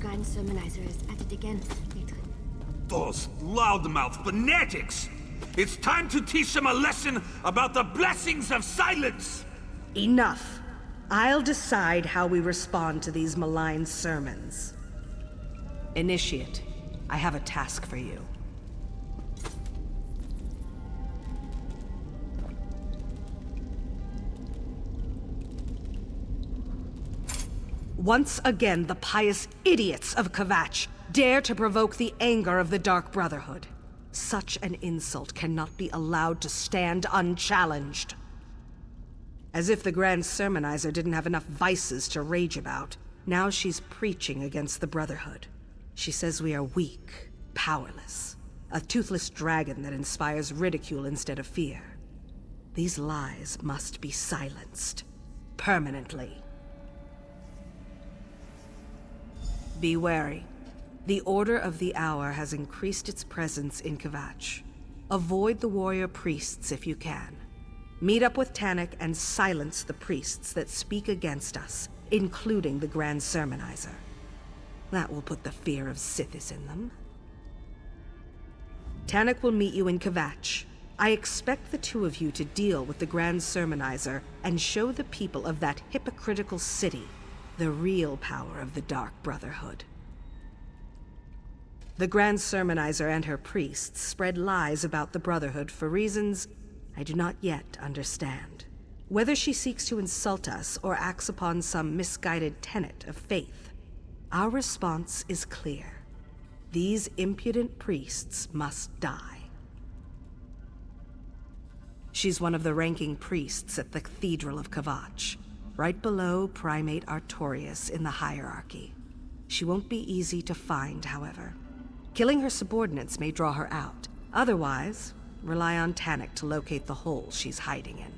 Grand Sermonizer is at it again, Maître. Those loudmouth fanatics! It's time to teach them a lesson about the blessings of silence! Enough. I'll decide how we respond to these malign sermons. Initiate, I have a task for you. Once again, the pious idiots of Kvatch dare to provoke the anger of the Dark Brotherhood. Such an insult cannot be allowed to stand unchallenged. As if the Grand Sermonizer didn't have enough vices to rage about, now she's preaching against the Brotherhood. She says we are weak, powerless, a toothless dragon that inspires ridicule instead of fear. These lies must be silenced, permanently. Be wary. The Order of the Hour has increased its presence in Kvatch. Avoid the warrior priests if you can. Meet up with Tannic and silence the priests that speak against us, including the Grand Sermonizer. That will put the fear of Sithis in them. Tannic will meet you in Kvatch. I expect the two of you to deal with the Grand Sermonizer and show the people of that hypocritical city the real power of the Dark Brotherhood. The Grand Sermonizer and her priests spread lies about the Brotherhood for reasons I do not yet understand. Whether she seeks to insult us or acts upon some misguided tenet of faith, our response is clear. These impudent priests must die. She's one of the ranking priests at the Cathedral of Kvatch, right below Primate Artorias in the hierarchy. She won't be easy to find, however. Killing her subordinates may draw her out. Otherwise, rely on Tannic to locate the hole she's hiding in.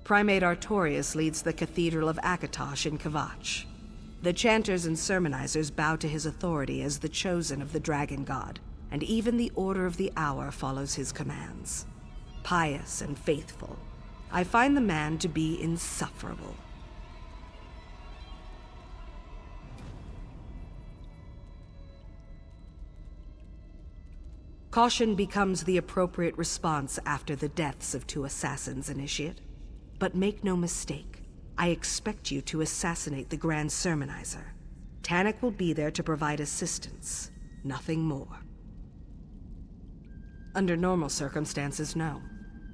Primate Artorias leads the Cathedral of Akatosh in Kvatch. The chanters and sermonizers bow to his authority as the chosen of the Dragon God, and even the Order of the Hour follows his commands. Pious and faithful, I find the man to be insufferable. Caution becomes the appropriate response after the deaths of 2 assassins, Initiate. But make no mistake, I expect you to assassinate the Grand Sermonizer. Tannic will be there to provide assistance, nothing more. Under normal circumstances, no.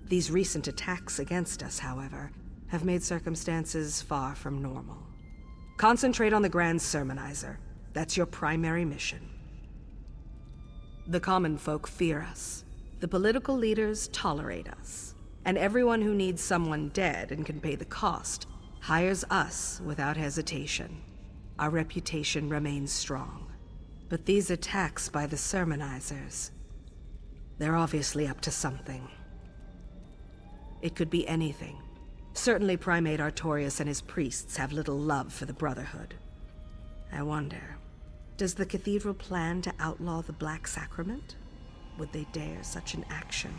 These recent attacks against us, however, have made circumstances far from normal. Concentrate on the Grand Sermonizer. That's your primary mission. The common folk fear us. The political leaders tolerate us. And everyone who needs someone dead and can pay the cost hires us without hesitation. Our reputation remains strong. But these attacks by the Sermonizers, they're obviously up to something. It could be anything. Certainly Primate Artorias and his priests have little love for the Brotherhood. I wonder, does the Cathedral plan to outlaw the Black Sacrament? Would they dare such an action?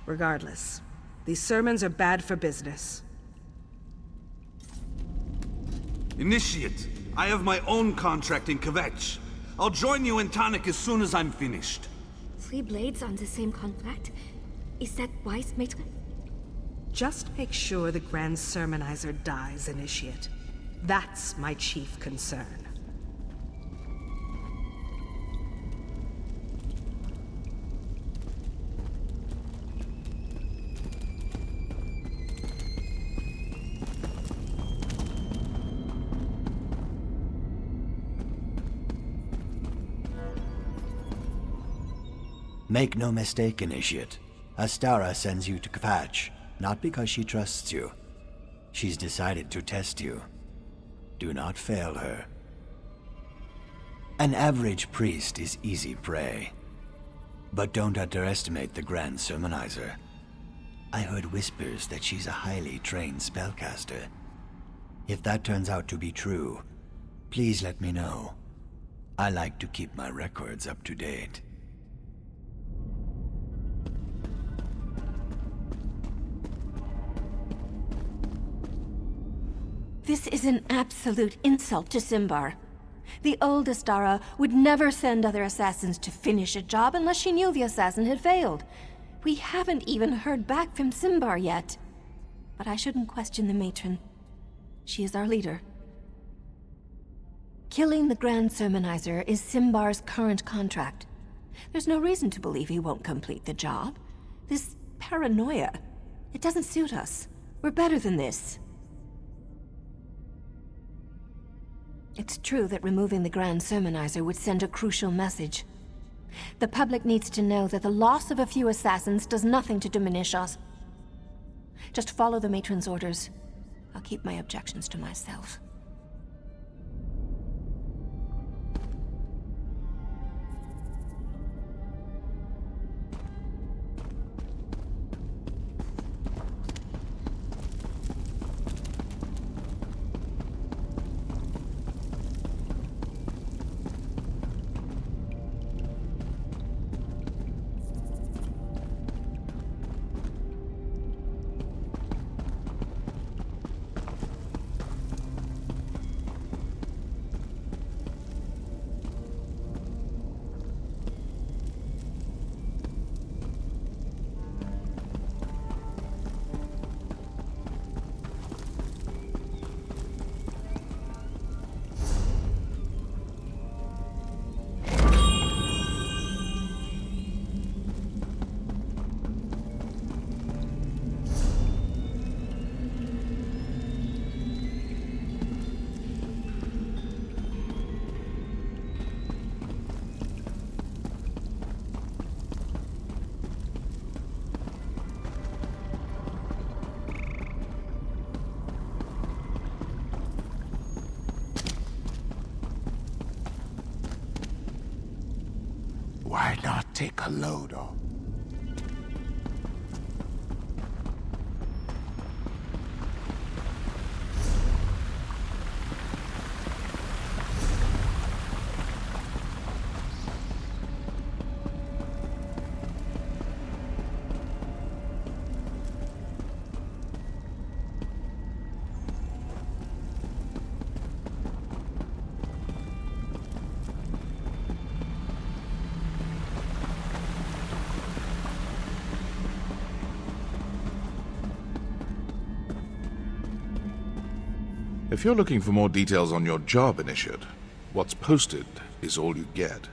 Regardless, these sermons are bad for business. Initiate, I have my own contract in Kvatch. I'll join you in Tannic as soon as I'm finished. 3 blades on the same contract? Is that wise, Maître? Just make sure the Grand Sermonizer dies, Initiate. That's my chief concern. Make no mistake, Initiate. Astara sends you to Kvatch, not because she trusts you. She's decided to test you. Do not fail her. An average priest is easy prey. But don't underestimate the Grand Sermonizer. I heard whispers that she's a highly trained spellcaster. If that turns out to be true, please let me know. I like to keep my records up to date. This is an absolute insult to Simbar. The old Astara would never send other assassins to finish a job unless she knew the assassin had failed. We haven't even heard back from Simbar yet. But I shouldn't question the matron. She is our leader. Killing the Grand Sermonizer is Simbar's current contract. There's no reason to believe he won't complete the job. This paranoia, it doesn't suit us. We're better than this. It's true that removing the Grand Sermonizer would send a crucial message. The public needs to know that the loss of a few assassins does nothing to diminish us. Just follow the matron's orders. I'll keep my objections to myself. Why not take a load off? If you're looking for more details on your job, Initiate, what's posted is all you get.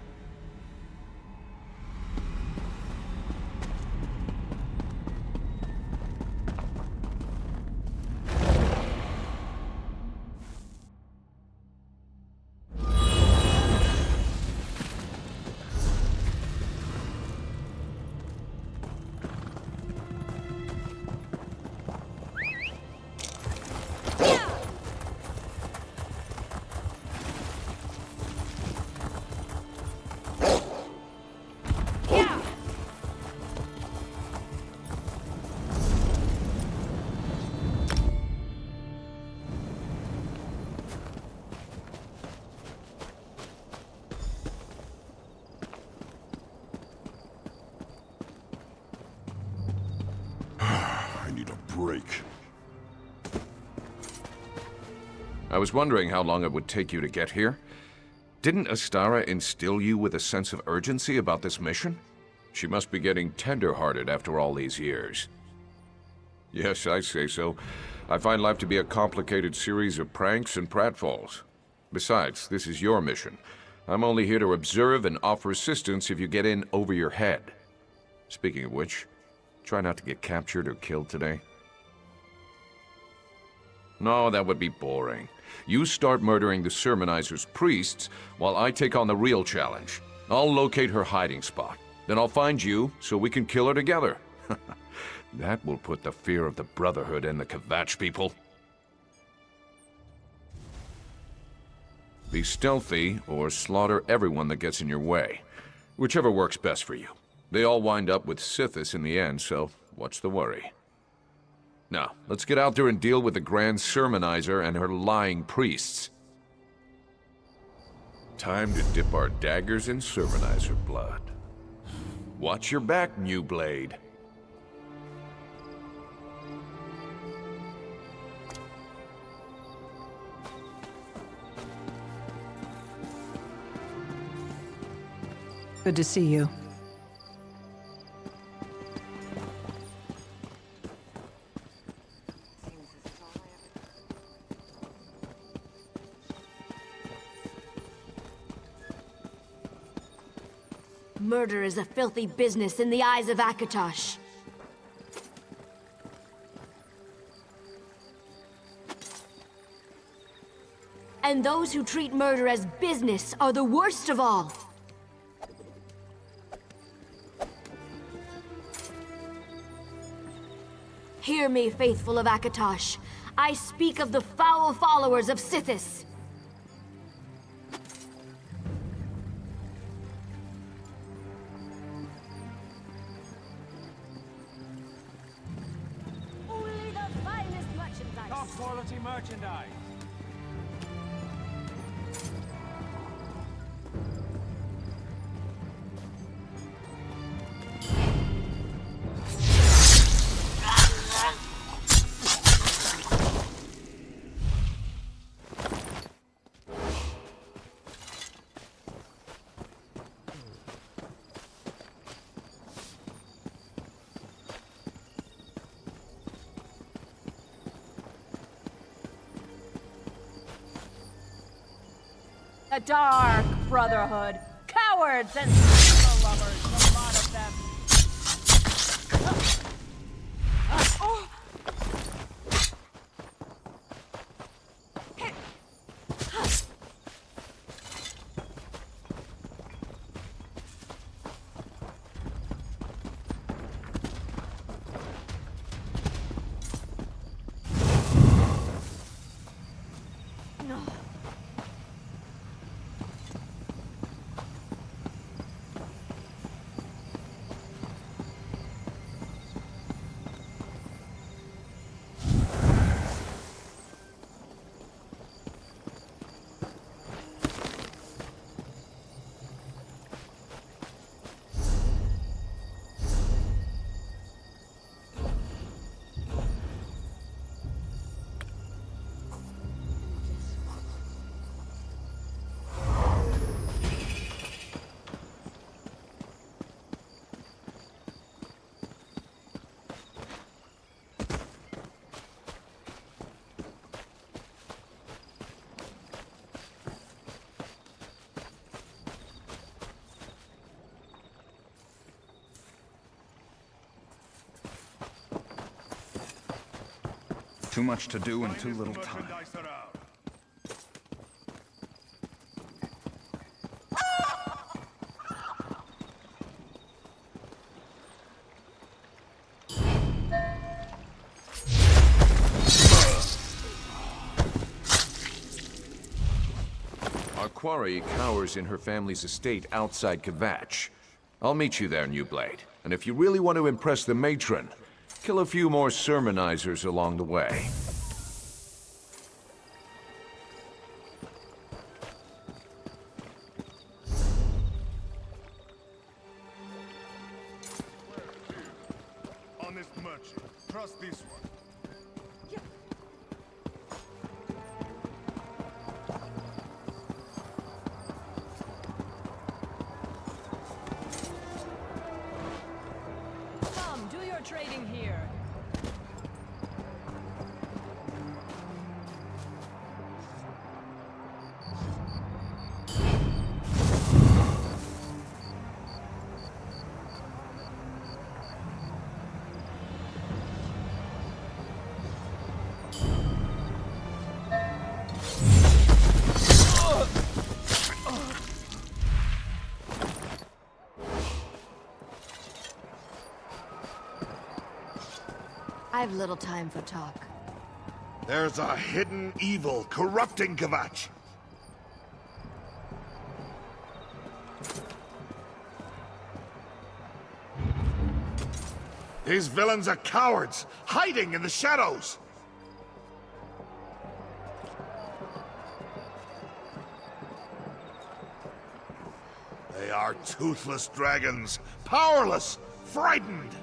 Break. I was wondering how long it would take you to get here. Didn't Astara instill you with a sense of urgency about this mission? She must be getting tender-hearted after all these years. Yes, I say so. I find life to be a complicated series of pranks and pratfalls. Besides, this is your mission. I'm only here to observe and offer assistance if you get in over your head. Speaking of which, try not to get captured or killed today. No, that would be boring. You start murdering the Sermonizer's priests while I take on the real challenge. I'll locate her hiding spot. Then I'll find you so we can kill her together. That will put the fear of the Brotherhood in the Kvatch people. Be stealthy or slaughter everyone that gets in your way. Whichever works best for you. They all wind up with Sithis in the end, so what's the worry? Now, let's get out there and deal with the Grand Sermonizer and her lying priests. Time to dip our daggers in Sermonizer blood. Watch your back, New Blade. Good to see you. Murder is a filthy business in the eyes of Akatosh. And those who treat murder as business are the worst of all. Hear me, faithful of Akatosh. I speak of the foul followers of Sithis. Only the finest merchandise. Top quality merchandise. The Dark Brotherhood. Cowards and evil lovers, the lot of them. Too much to do in too little time. Our quarry cowers in her family's estate outside Kvatch. I'll meet you there, New Blade. And if you really want to impress the matron, kill a few more sermonizers along the way. Honest merchant. Trust this one. Come, do your trading here. I've little time for talk. There's a hidden evil corrupting Kvatch. These villains are cowards, hiding in the shadows. They are toothless dragons, powerless, frightened.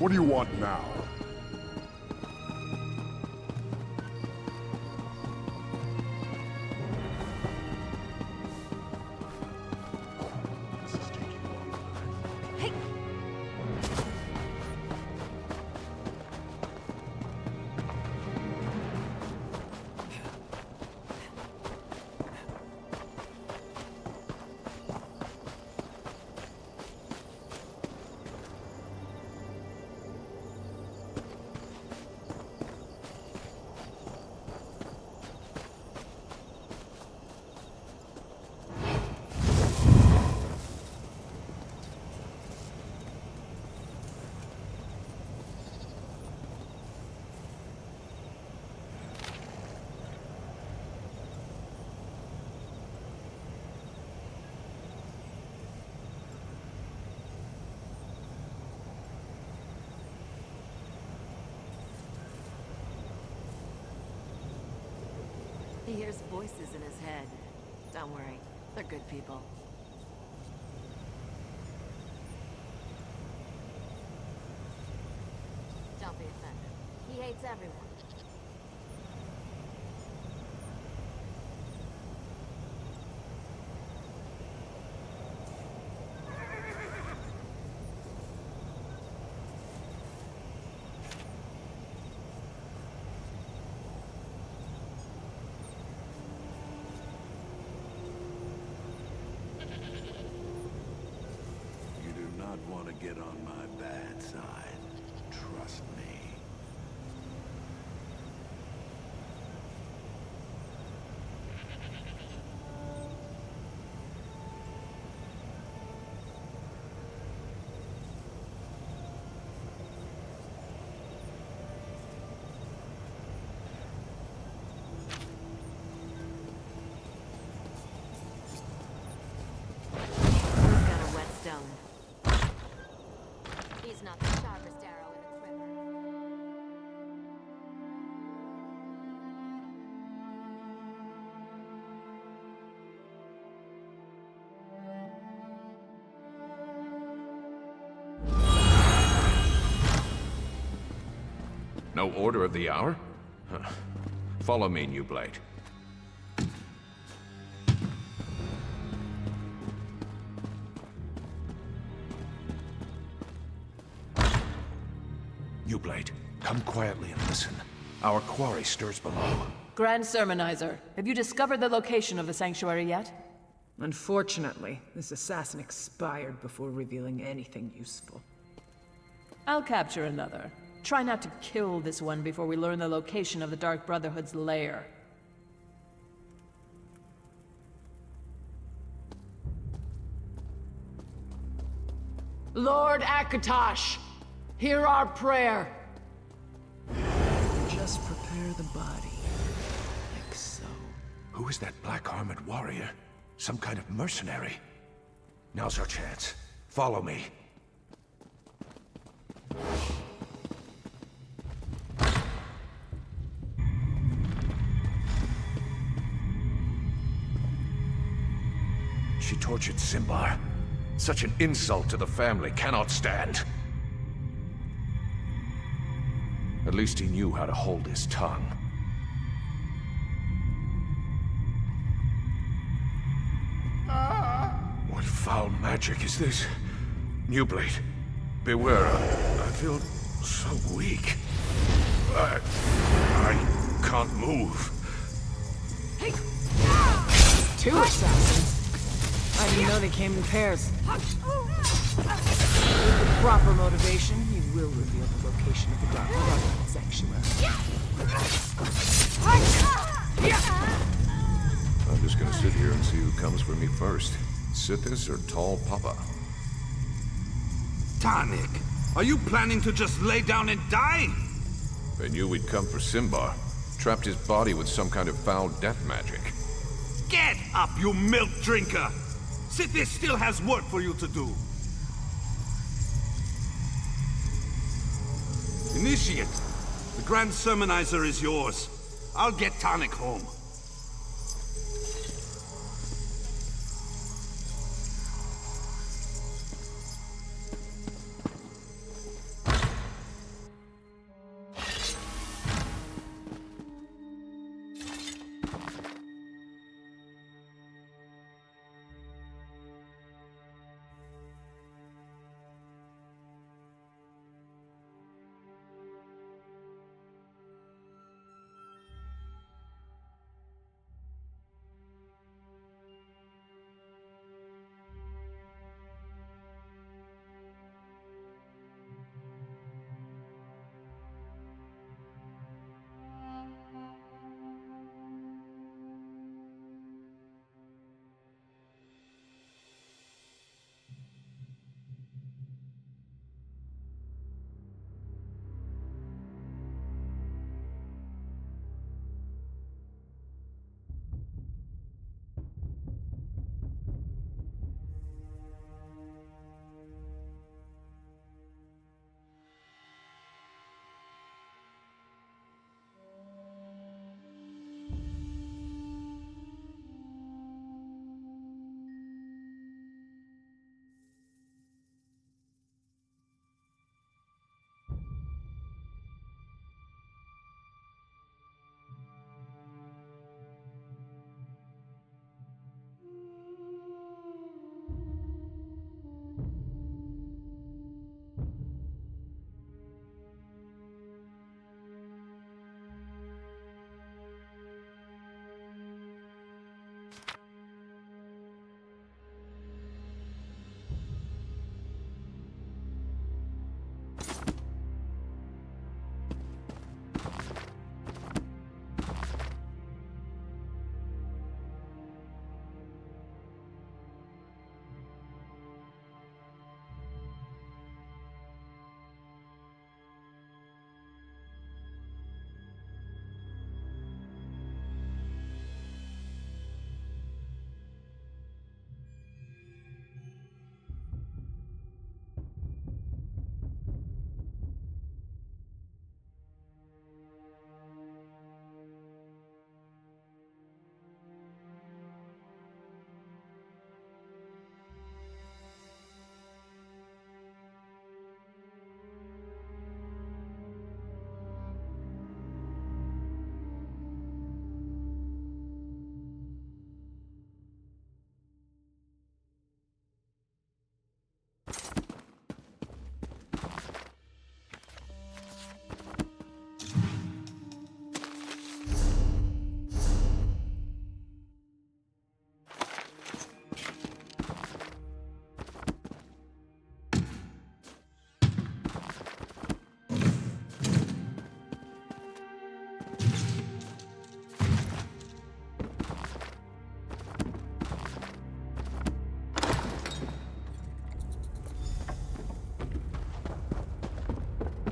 What do you want now? He hears voices in his head. Don't worry, they're good people. Don't be offended. He hates everyone. Want to get on my bad side. Trust me. Who's got a whetstone? He's not the sharpest arrow in the quiver. No order of the hour? Huh. Follow me, New Blade. New Blade, come quietly and listen. Our quarry stirs below. Grand Sermonizer, have you discovered the location of the sanctuary yet? Unfortunately, this assassin expired before revealing anything useful. I'll capture another. Try not to kill this one before we learn the location of the Dark Brotherhood's lair. Lord Akatosh, hear our prayer. Just prepare the body, like so. Who is that black-armored warrior? Some kind of mercenary? Now's our chance. Follow me. She tortured Simbar. Such an insult to the family cannot stand. At least he knew how to hold his tongue. What foul magic is this? New Blade, beware. I feel so weak. I can't move. Two assassins? I didn't know they came in pairs. With the proper motivation, you will reveal the location of the Dark Brotherhood sanctuary. I'm just gonna sit here and see who comes for me first. Sithis or Tall Papa? Tanik, are you planning to just lay down and die? They knew we'd come for Simbar. Trapped his body with some kind of foul death magic. Get up, you milk drinker! Sithis still has work for you to do. Initiate, the Grand Sermonizer is yours. I'll get Tanik home.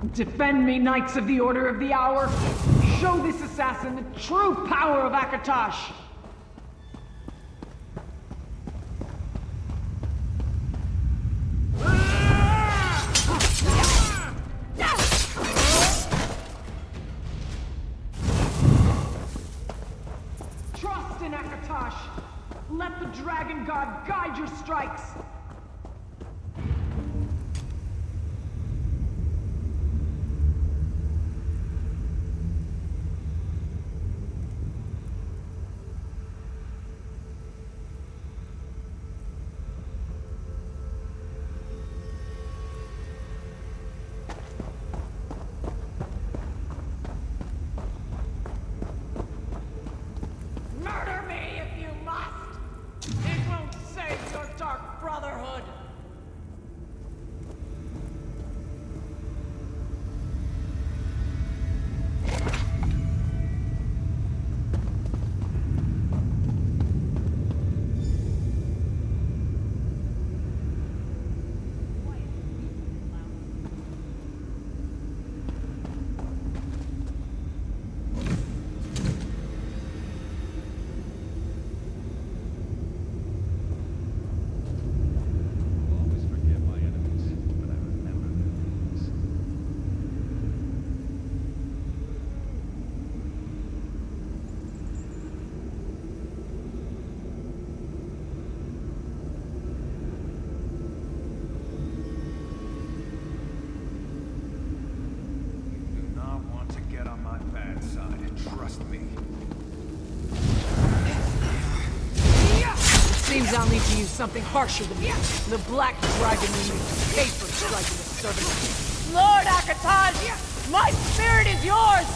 Defend me, Knights of the Order of the Hour! Show this assassin the true power of Akatosh! Trust in Akatosh! Let the Dragon God guide your strikes! Murder me if you must! It won't save your Dark Brotherhood! Always forgive my enemies, but I remember their names. You do not want to get on my bad side, trust me. It seems I'll need to use something harsher than the Black Dragon we need to pay for striking the servant. Lord Akatosh! My spirit is yours!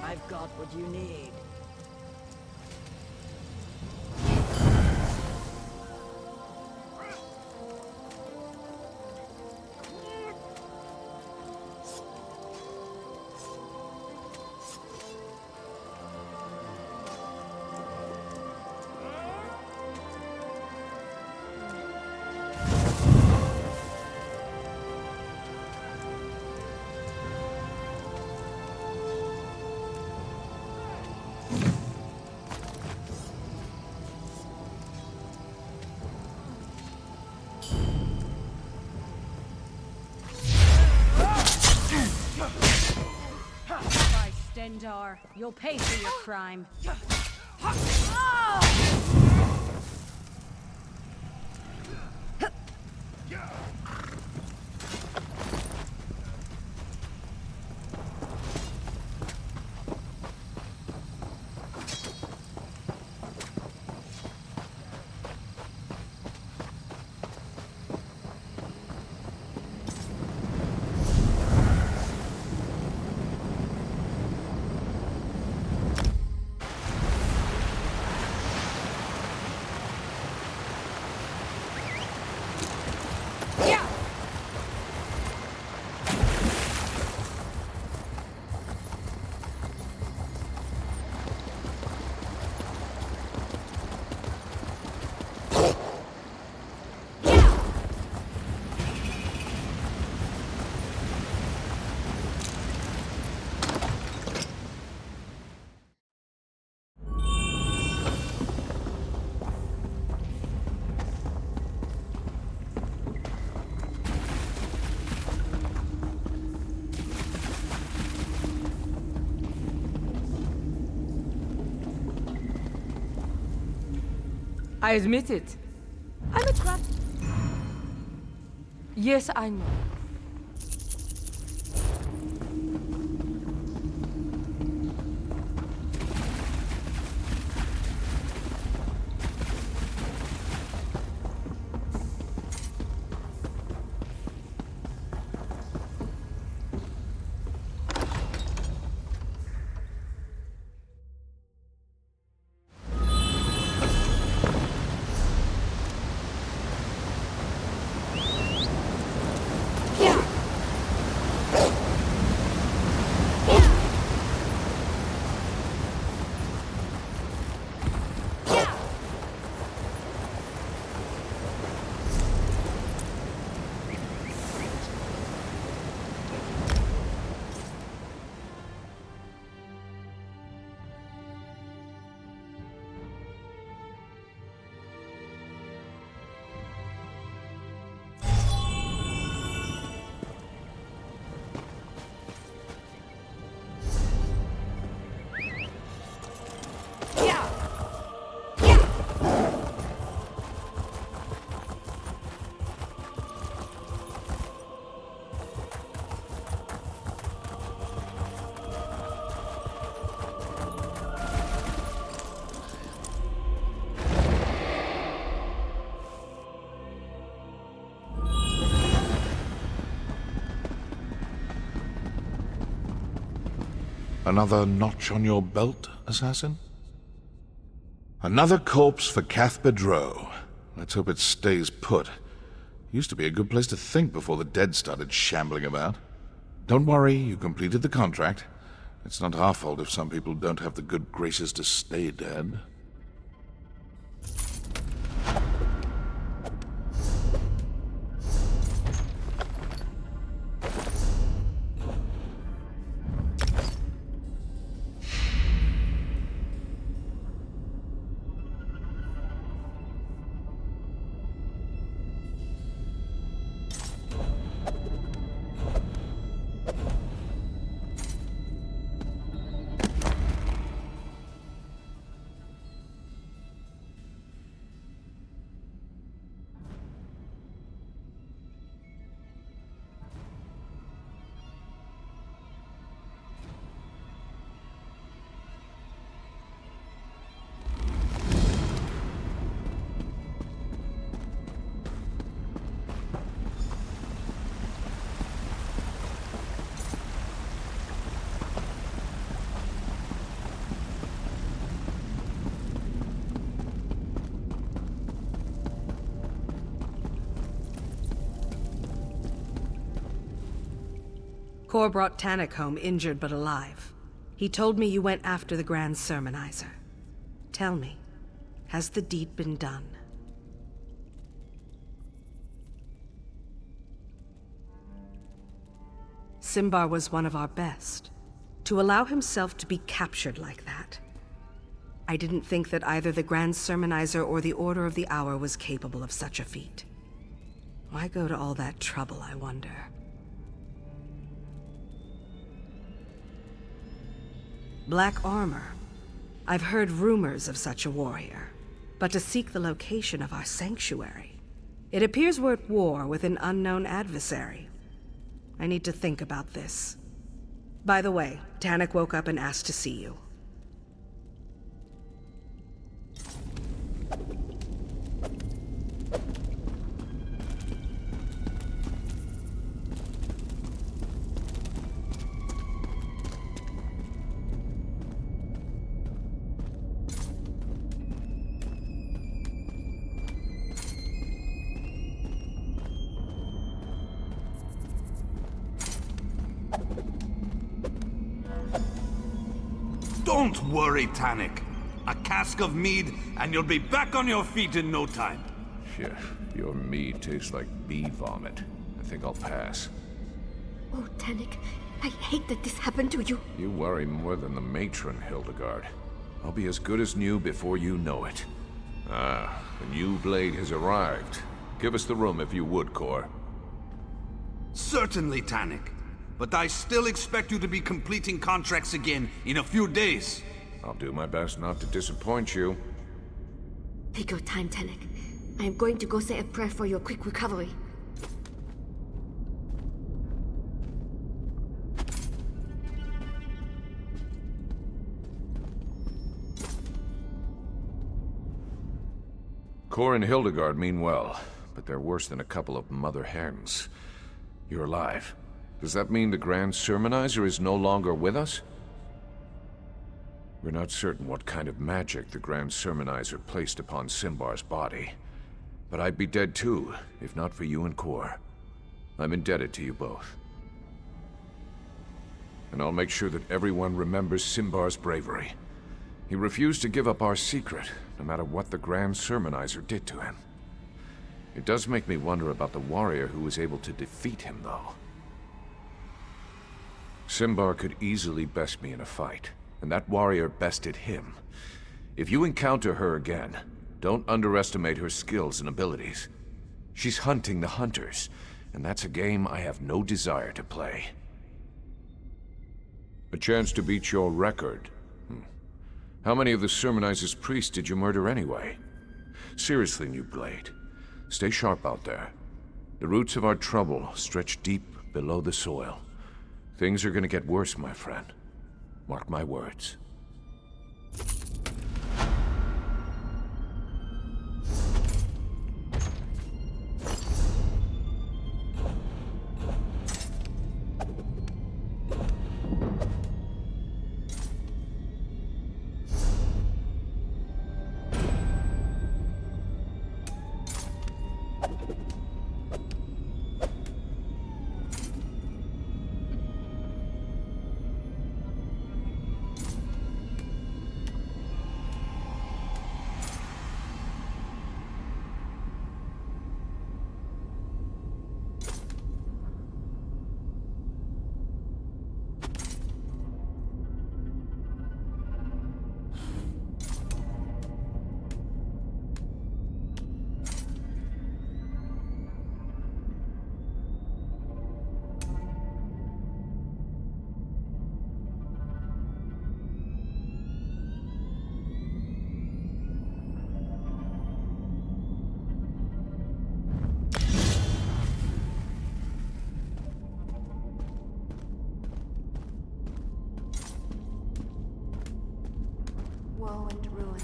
I've got what you need. Stendarr. You'll pay for your crime. I admit it. I'm a trap. Yes, I know. Another notch on your belt, assassin? Another corpse for Cath Bedreau. Let's hope it stays put. Used to be a good place to think before the dead started shambling about. Don't worry, you completed the contract. It's not our fault if some people don't have the good graces to stay dead. Kor brought Tannik home injured but alive. He told me you went after the Grand Sermonizer. Tell me, has the deed been done? Simbar was one of our best. To allow himself to be captured like that. I didn't think that either the Grand Sermonizer or the Order of the Hour was capable of such a feat. Why go to all that trouble, I wonder? Black armor. I've heard rumors of such a warrior, but to seek the location of our sanctuary, it appears we're at war with an unknown adversary. I need to think about this. By the way, Tannic woke up and asked to see you. Don't worry, Tannic. A cask of mead, and you'll be back on your feet in no time. Shit, your mead tastes like bee vomit. I think I'll pass. Oh, Tannic, I hate that this happened to you. You worry more than the matron, Hildegard. I'll be as good as new before you know it. Ah, the new blade has arrived. Give us the room if you would, Cor. Certainly, Tannic. But I still expect you to be completing contracts again in a few days. I'll do my best not to disappoint you. Take your time, Tannic. I am going to go say a prayer for your quick recovery. Cor and Hildegard mean well, but they're worse than a couple of mother hens. You're alive. Does that mean the Grand Sermonizer is no longer with us? We're not certain what kind of magic the Grand Sermonizer placed upon Simbar's body. But I'd be dead too, if not for you and Cor. I'm indebted to you both. And I'll make sure that everyone remembers Simbar's bravery. He refused to give up our secret, no matter what the Grand Sermonizer did to him. It does make me wonder about the warrior who was able to defeat him, though. Simbar could easily best me in a fight, and that warrior bested him. If you encounter her again, don't underestimate her skills and abilities. She's hunting the hunters, and that's a game I have no desire to play. A chance to beat your record. How many of the Sermonizer's priests did you murder anyway? Seriously, New Blade, stay sharp out there. The roots of our trouble stretch deep below the soil. Things are gonna get worse, my friend. Mark my words. Woe and ruin.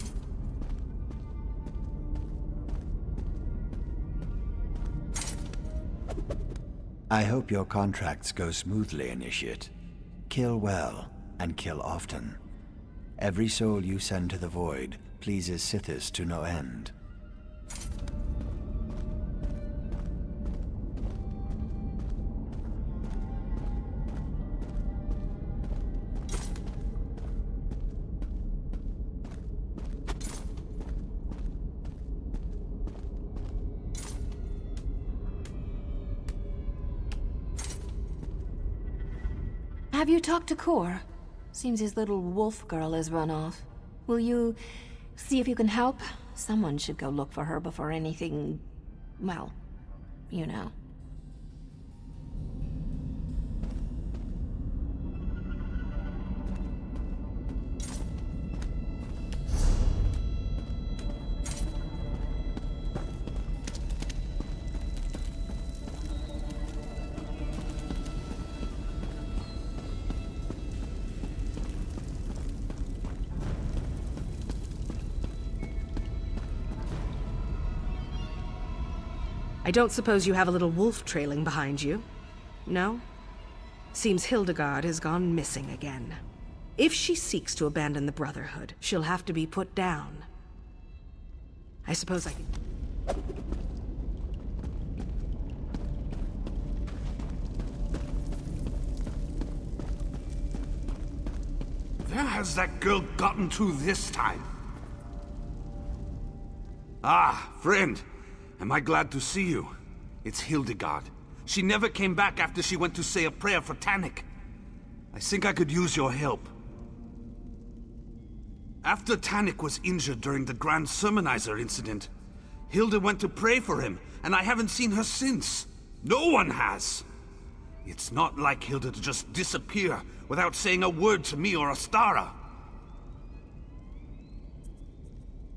I hope your contracts go smoothly, Initiate. Kill well, and kill often. Every soul you send to the Void pleases Sithis to no end. Have you talked to Cor? Seems his little wolf girl has run off. Will you see if you can help? Someone should go look for her before anything... well, you know. I don't suppose you have a little wolf trailing behind you? No? Seems Hildegard has gone missing again. If she seeks to abandon the Brotherhood, she'll have to be put down. I suppose I can... Where has that girl gotten to this time? Ah, friend. Am I glad to see you? It's Hildegard. She never came back after she went to say a prayer for Tannic. I think I could use your help. After Tannic was injured during the Grand Sermonizer incident, Hilda went to pray for him, and I haven't seen her since. No one has. It's not like Hilda to just disappear without saying a word to me or Astara.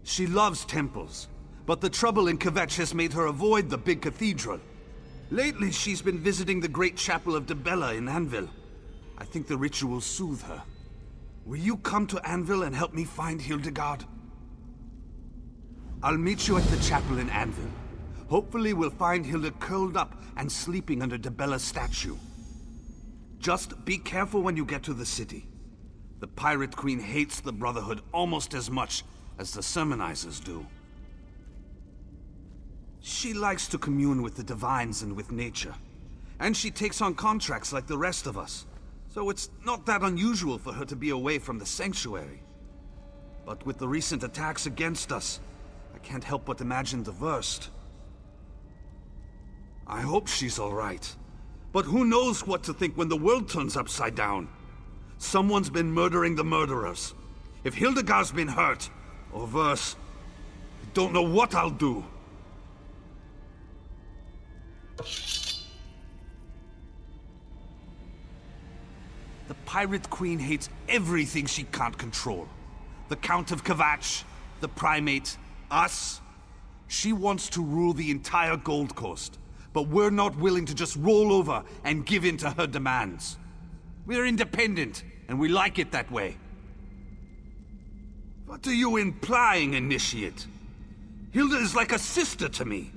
She loves temples, but the trouble in Kvetch has made her avoid the big cathedral. Lately, she's been visiting the great chapel of Debella in Anvil. I think the rituals soothe her. Will you come to Anvil and help me find Hildegard? I'll meet you at the chapel in Anvil. Hopefully we'll find Hilda curled up and sleeping under Debella's statue. Just be careful when you get to the city. The Pirate Queen hates the Brotherhood almost as much as the Sermonizers do. She likes to commune with the divines and with nature. And she takes on contracts like the rest of us. So it's not that unusual for her to be away from the sanctuary. But with the recent attacks against us, I can't help but imagine the worst. I hope she's all right. But who knows what to think when the world turns upside down? Someone's been murdering the murderers. If Hildegard's been hurt, or worse, I don't know what I'll do. The Pirate Queen hates everything she can't control. The Count of Kvetch, the Primate, us. She wants to rule the entire Gold Coast, but we're not willing to just roll over and give in to her demands. We're independent, and we like it that way. What are you implying, Initiate? Hilda is like a sister to me.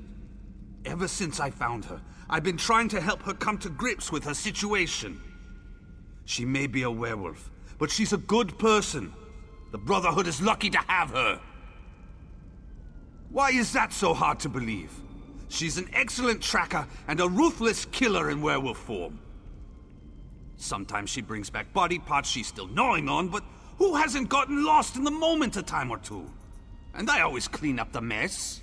Ever since I found her, I've been trying to help her come to grips with her situation. She may be a werewolf, but she's a good person. The Brotherhood is lucky to have her. Why is that so hard to believe? She's an excellent tracker and a ruthless killer in werewolf form. Sometimes she brings back body parts she's still gnawing on, but who hasn't gotten lost in the moment a time or two? And I always clean up the mess.